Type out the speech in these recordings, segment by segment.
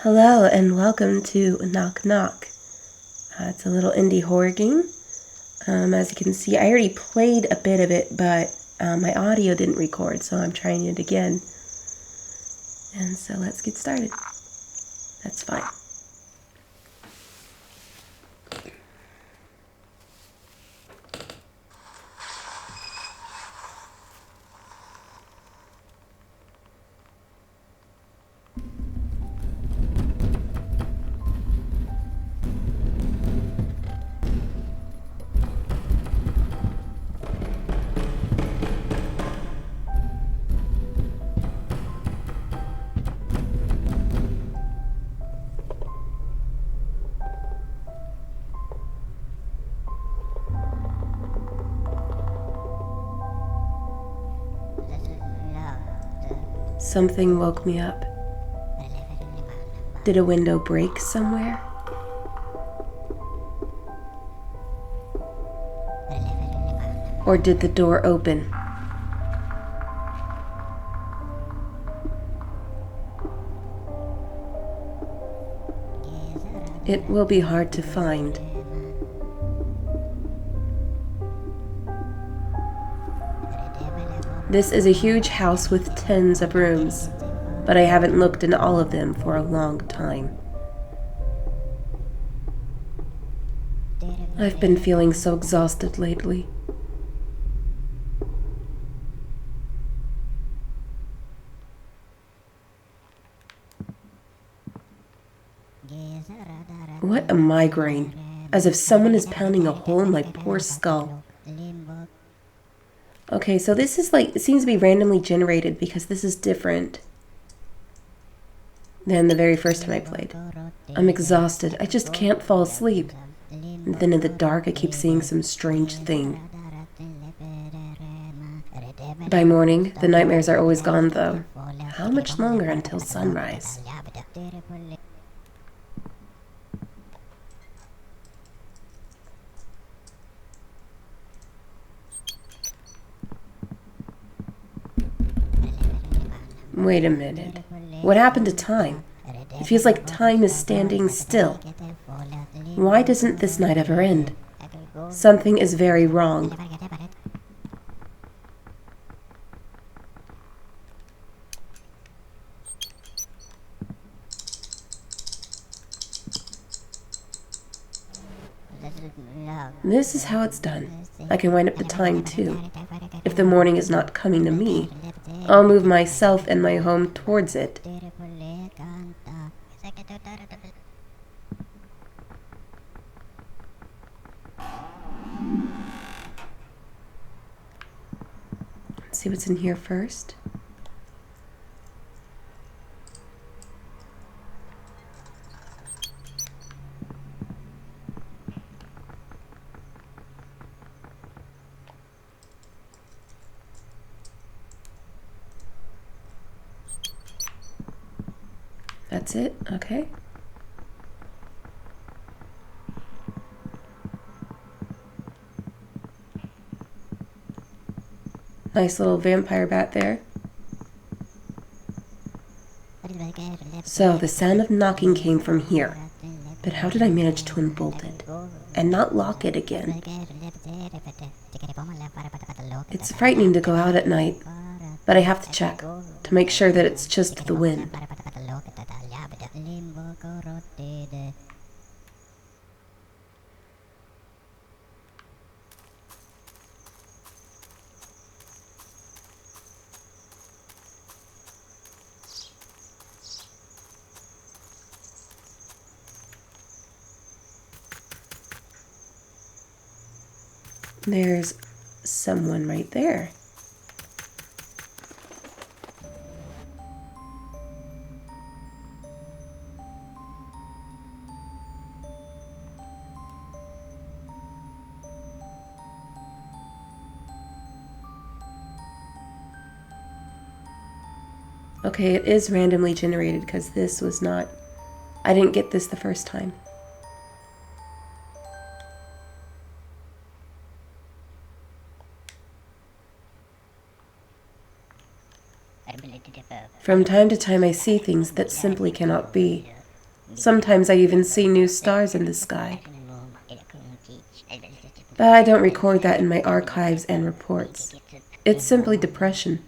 Hello and welcome to Knock Knock. It's a little indie horror game. As you can see, I already played a bit of it, but my audio didn't record, so I'm trying it again. And so let's get started. That's fine. Something woke me up. Did a window break somewhere? Or did the door open? It will be hard to find. This is a huge house with tens of rooms, but I haven't looked in all of them for a long time. I've been feeling so exhausted lately. What a migraine, as if someone is pounding a hole in my poor skull. Okay, so this is it seems to be randomly generated because this is different than the very first time I played. I'm exhausted. I just can't fall asleep. And then in the dark, I keep seeing some strange thing. By morning, the nightmares are always gone, though. How much longer until sunrise? Wait a minute. What happened to time? It feels like time is standing still. Why doesn't this night ever end? Something is very wrong. This is how it's done. I can wind up the time too. If the morning is not coming to me, I'll move myself and my home towards it. Let's see what's in here first. That's it? Okay. Nice little vampire bat there. So, the sound of knocking came from here. But how did I manage to unbolt it and not lock it again? It's frightening to go out at night, but I have to check to make sure that it's just the wind. There's someone right there. Okay, it is randomly generated because this was not... I didn't get this the first time. From time to time I see things that simply cannot be. Sometimes I even see new stars in the sky. But I don't record that in my archives and reports. It's simply depression.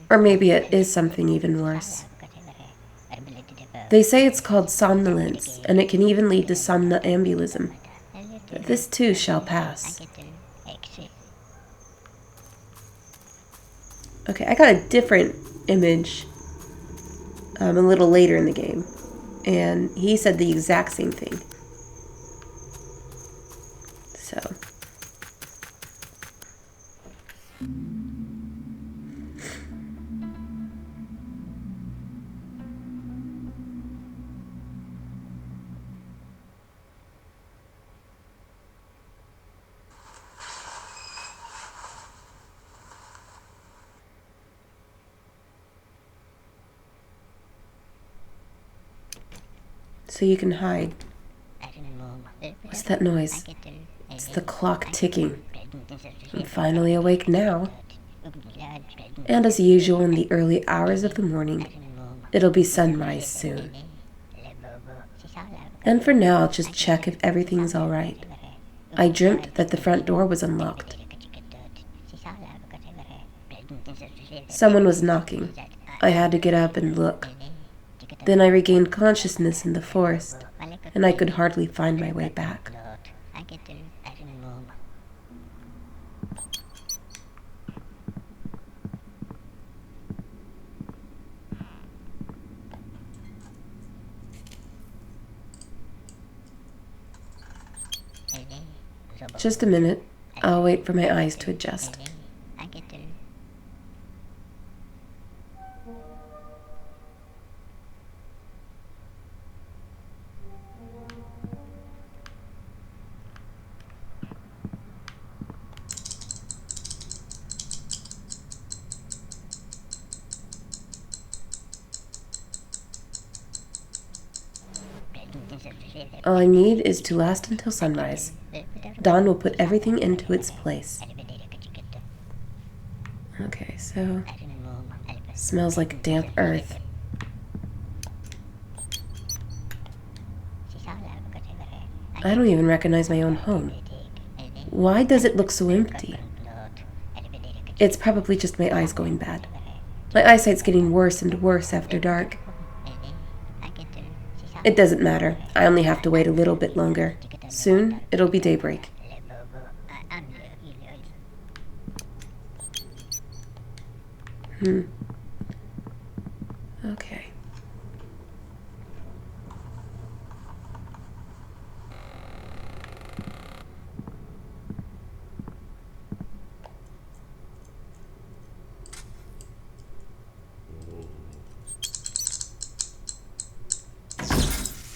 Or maybe it is something even worse. They say it's called somnolence, and it can even lead to somnambulism. But this too shall pass. Okay, I got a different image a little later in the game, and he said the exact same thing. So... So you can hide. What's that noise? It's the clock ticking. I'm finally awake now. And as usual in the early hours of the morning, it'll be sunrise soon. And for now, I'll just check if everything's alright. I dreamt that the front door was unlocked. Someone was knocking. I had to get up and look. Then I regained consciousness in the forest, and I could hardly find my way back. Just a minute. I'll wait for my eyes to adjust. All I need is to last until sunrise. Dawn will put everything into its place. Okay, so... smells like damp earth. I don't even recognize my own home. Why does it look so empty? It's probably just my eyes going bad. My eyesight's getting worse and worse after dark. It doesn't matter. I only have to wait a little bit longer. Soon, it'll be daybreak. Okay.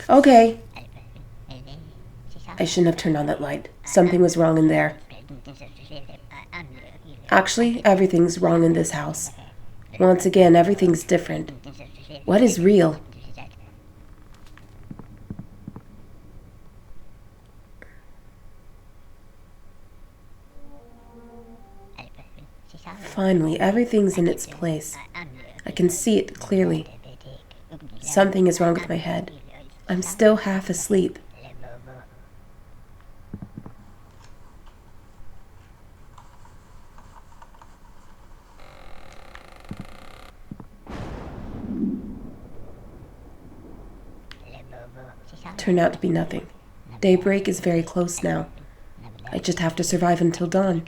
Okay. I shouldn't have turned on that light. Something was wrong in there. Actually, everything's wrong in this house. Once again, everything's different. What is real? Finally, everything's in its place. I can see it clearly. Something is wrong with my head. I'm still half asleep. Turned out to be nothing. Daybreak is very close now. I just have to survive until dawn.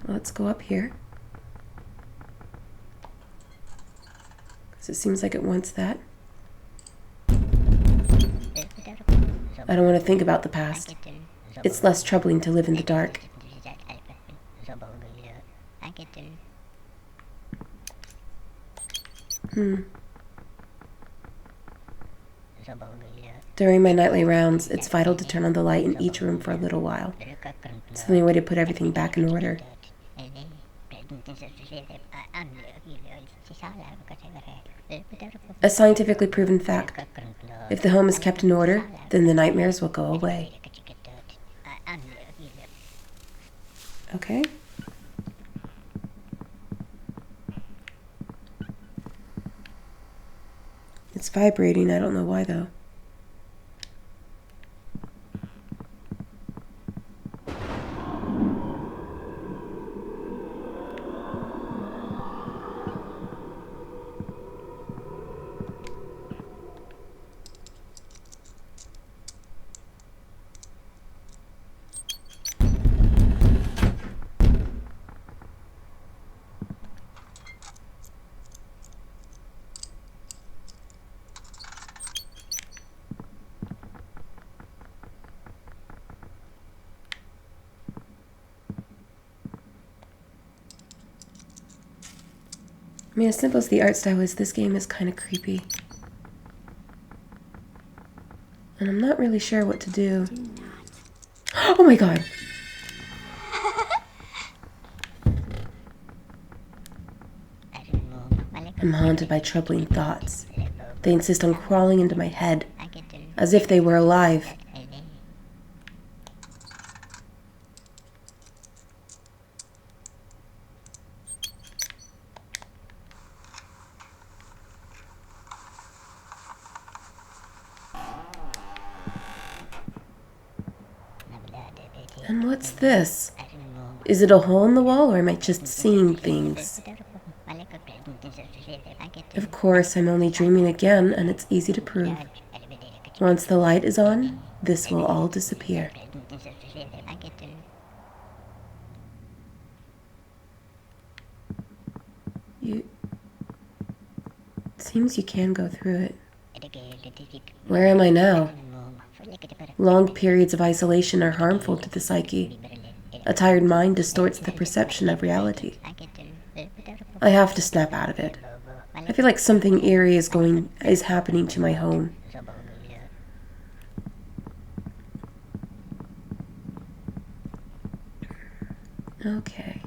Let's go up here. Because it seems like it wants that. I don't want to think about the past. It's less troubling to live in the dark. During my nightly rounds, it's vital to turn on the light in each room for a little while. It's the only way to put everything back in order. A scientifically proven fact. If the home is kept in order, then the nightmares will go away. Okay. vibrating. I don't know why, though. I mean, as simple as the art style is, this game is kind of creepy. And I'm not really sure what to do. Oh my god! I'm haunted by troubling thoughts. They insist on crawling into my head, as if they were alive. And what's this? Is it a hole in the wall, or am I just seeing things? Of course, I'm only dreaming again, and it's easy to prove. Once the light is on, this will all disappear. It seems you can go through it. Where am I now? Long periods of isolation are harmful to the psyche. A tired mind distorts the perception of reality. I have to snap out of it. I feel like something eerie is happening to my home. Okay.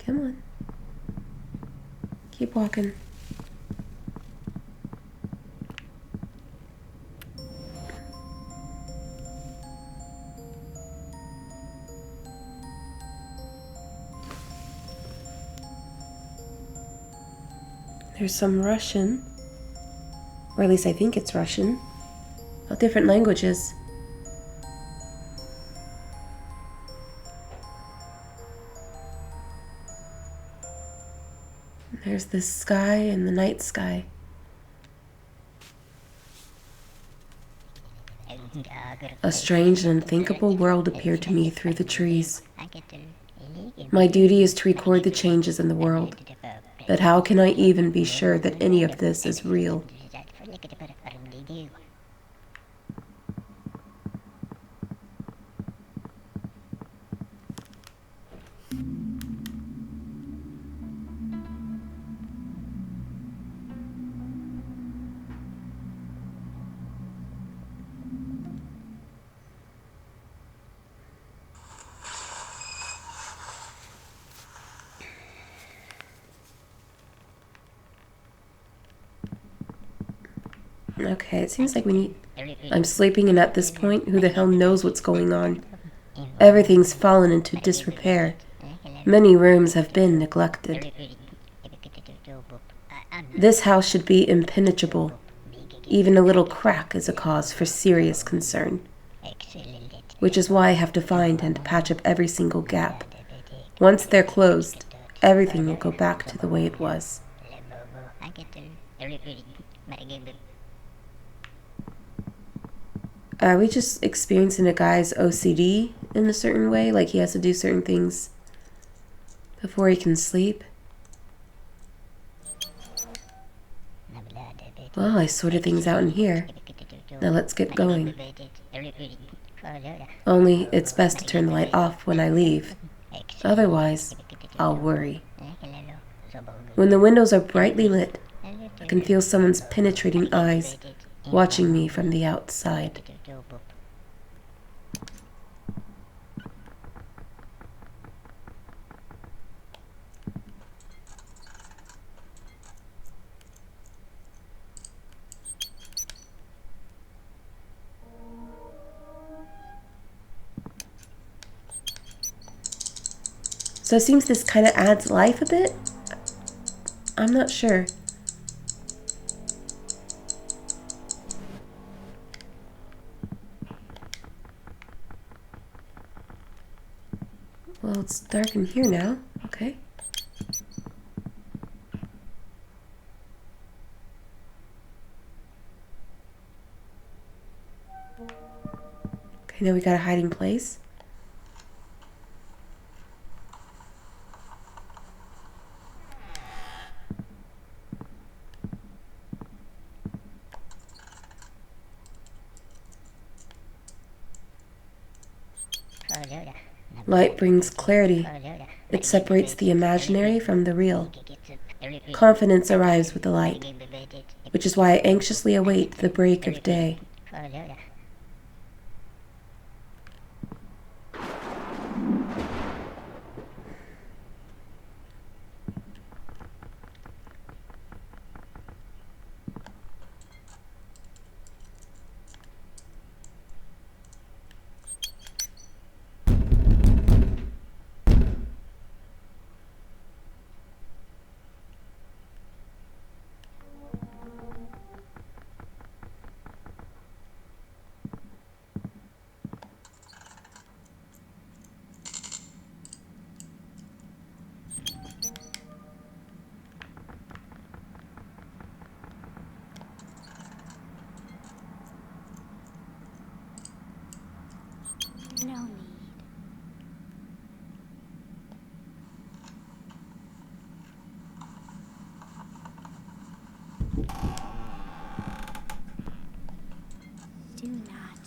Come on. Keep walking. There's some Russian, or at least I think it's Russian, all different languages. There's the sky and the night sky. A strange and unthinkable world appeared to me through the trees. My duty is to record the changes in the world, but how can I even be sure that any of this is real? Okay, it seems like we need... I'm sleeping, and at this point, who the hell knows what's going on? Everything's fallen into disrepair. Many rooms have been neglected. This house should be impenetrable. Even a little crack is a cause for serious concern. Which is why I have to find and patch up every single gap. Once they're closed, everything will go back to the way it was. Are we just experiencing a guy's OCD in a certain way? Like he has to do certain things before he can sleep? Well, I sorted things out in here. Now let's get going. Only it's best to turn the light off when I leave. Otherwise, I'll worry. When the windows are brightly lit, I can feel someone's penetrating eyes watching me from the outside. So it seems this kind of adds life a bit. I'm not sure. Well, it's dark in here now. Okay. Okay, now we got a hiding place. Light brings clarity. It separates the imaginary from the real. Confidence arrives with the light, which is why I anxiously await the break of day. No need. Do not.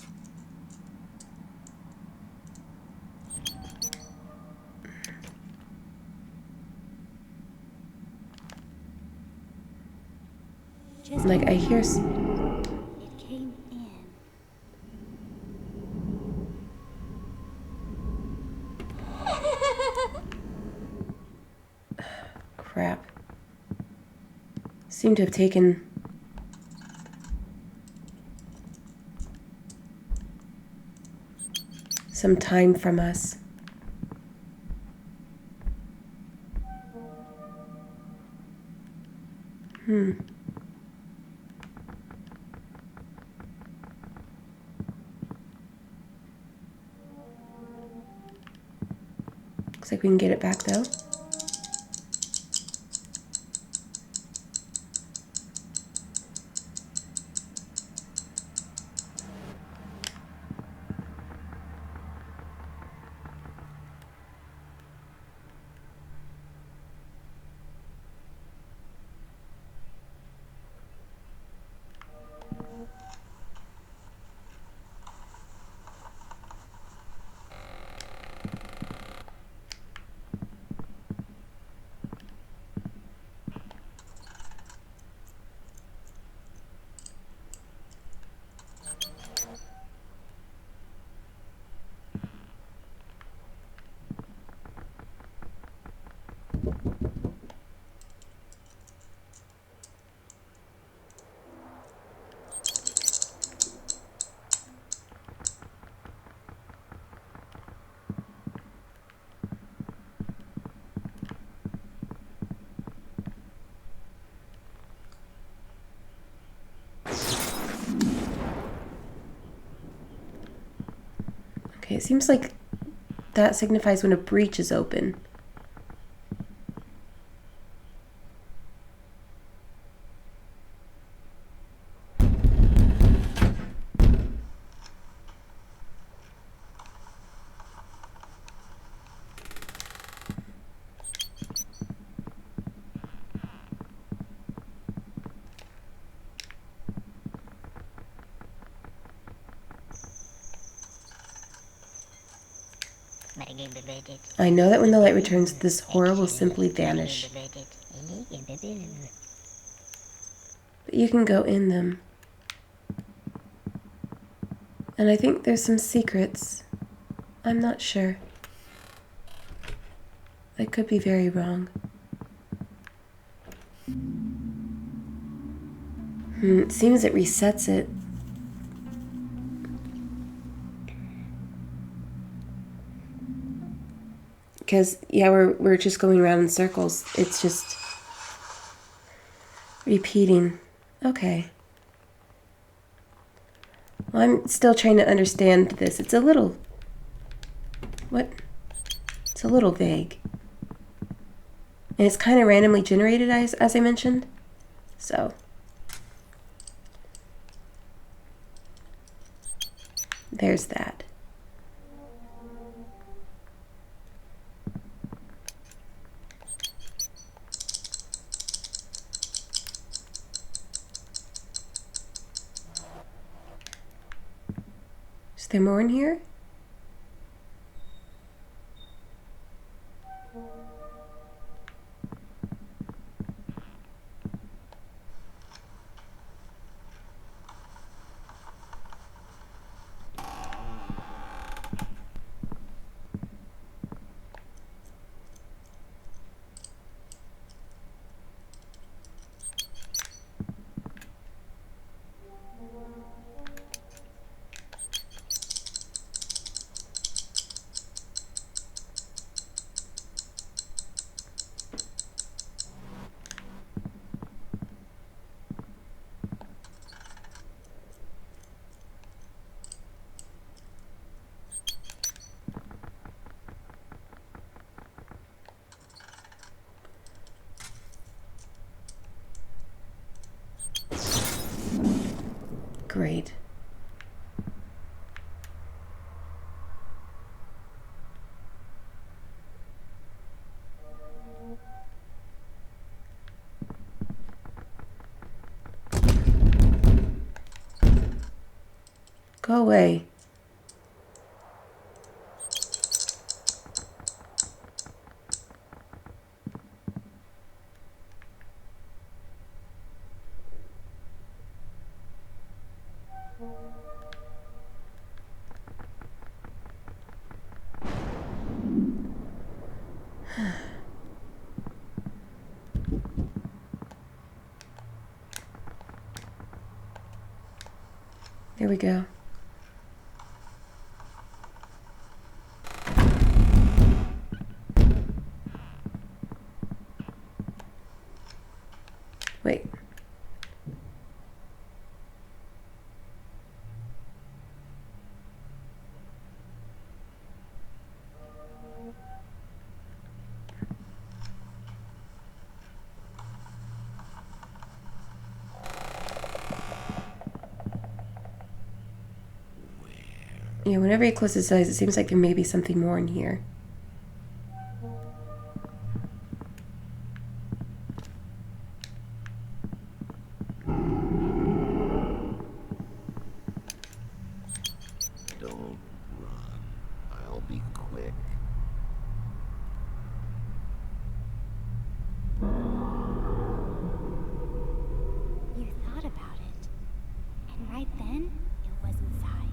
Just Like, I hear... it came in. Crap. Seem to have taken... some time from us. Looks like we can get it back though. Okay, it seems like that signifies when a breach is open. I know that when the light returns, this horror will simply vanish. But you can go in them. And I think there's some secrets. I'm not sure. I could be very wrong. It seems it resets it. because yeah, we're just going around in circles. It's just repeating. Okay. Well, I'm still trying to understand this. It's a little... What? It's a little vague. And it's kind of randomly generated, as I mentioned. So... there's that. Is there more in here? Great. Go away. There we go. Wait. Yeah, whenever he closes his eyes, it seems like there may be something more in here. Don't run. I'll be quick. You thought about it. And right then, it was inside.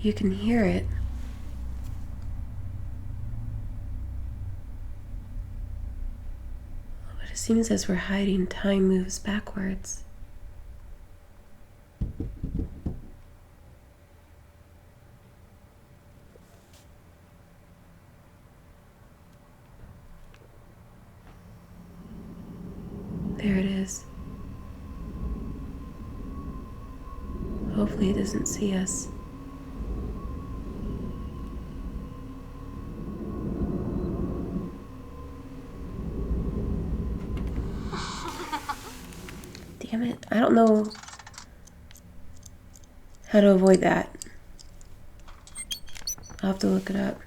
You can hear it. But it seems as we're hiding, time moves backwards. There it is. Hopefully it doesn't see us. Damn it. I don't know how to avoid that. I'll have to look it up.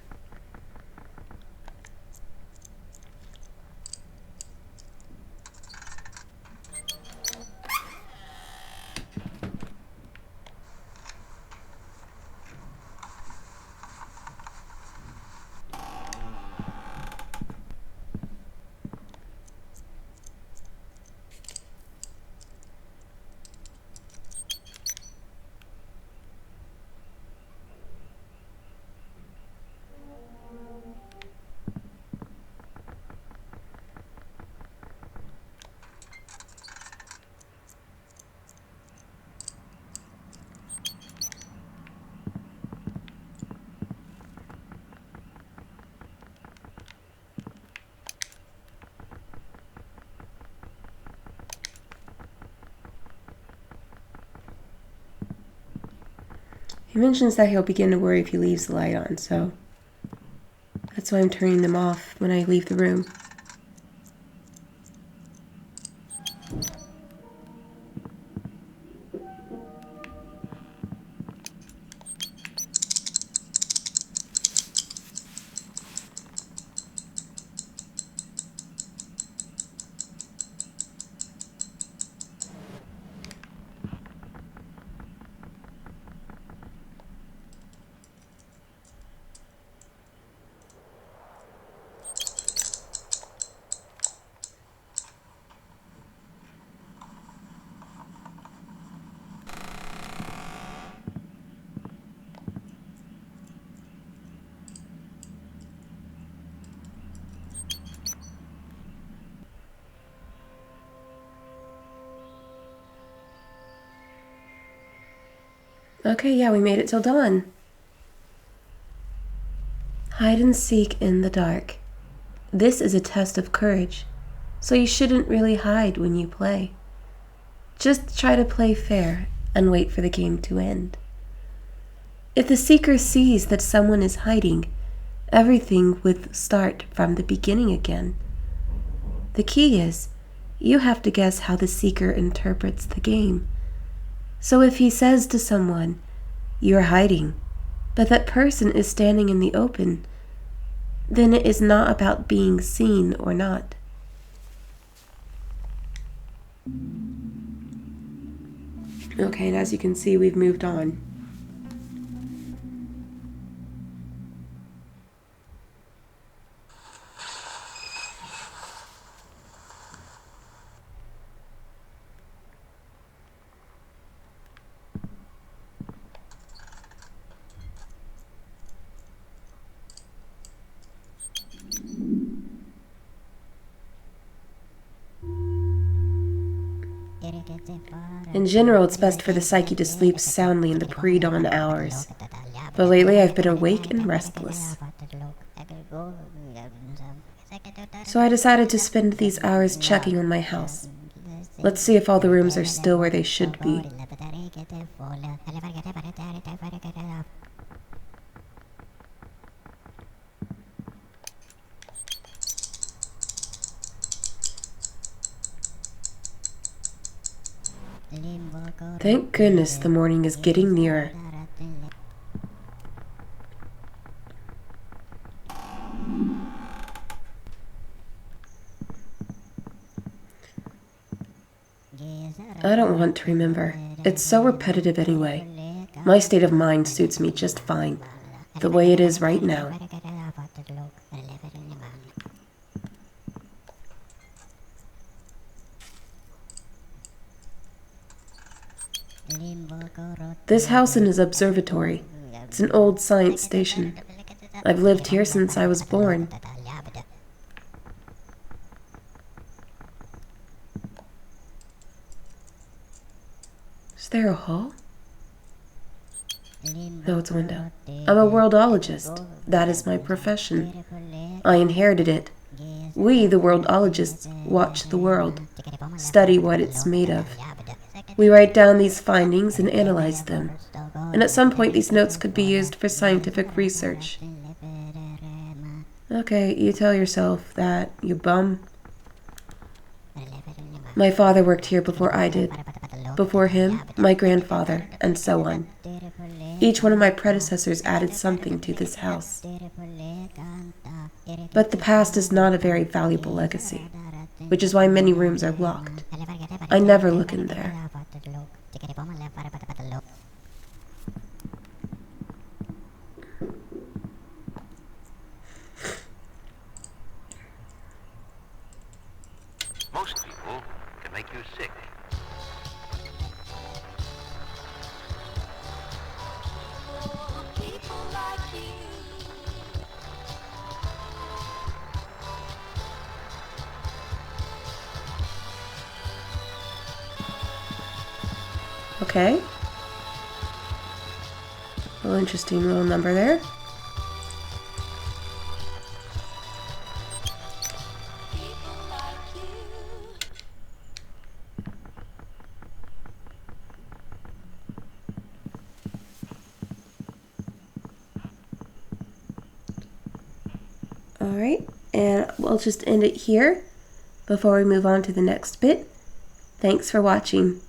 He mentions that he'll begin to worry if he leaves the light on, so that's why I'm turning them off when I leave the room. Okay, yeah, we made it till dawn. Hide and seek in the dark. This is a test of courage, so you shouldn't really hide when you play. Just try to play fair and wait for the game to end. If the seeker sees that someone is hiding, everything would start from the beginning again. The key is, you have to guess how the seeker interprets the game. So if he says to someone, "You're hiding," but that person is standing in the open, then it is not about being seen or not. Okay, and as you can see, we've moved on. In general, it's best for the psyche to sleep soundly in the pre-dawn hours, but lately I've been awake and restless. So I decided to spend these hours checking on my house. Let's see if all the rooms are still where they should be. Thank goodness the morning is getting nearer. I don't want to remember. It's so repetitive anyway. My state of mind suits me just fine, the way it is right now. This house is an observatory. It's an old science station. I've lived here since I was born. Is there a hall? No, it's a window. I'm a worldologist. That is my profession. I inherited it. We, the worldologists, watch the world, study what it's made of. We write down these findings and analyze them. And at some point these notes could be used for scientific research. Okay, you tell yourself that, you bum. My father worked here before I did. Before him, my grandfather, and so on. Each one of my predecessors added something to this house. But the past is not a very valuable legacy, which is why many rooms are locked. I never look in there. Most people can make you sick. Okay. A little interesting little number there. Alright, and we'll just end it here before we move on to the next bit. Thanks for watching.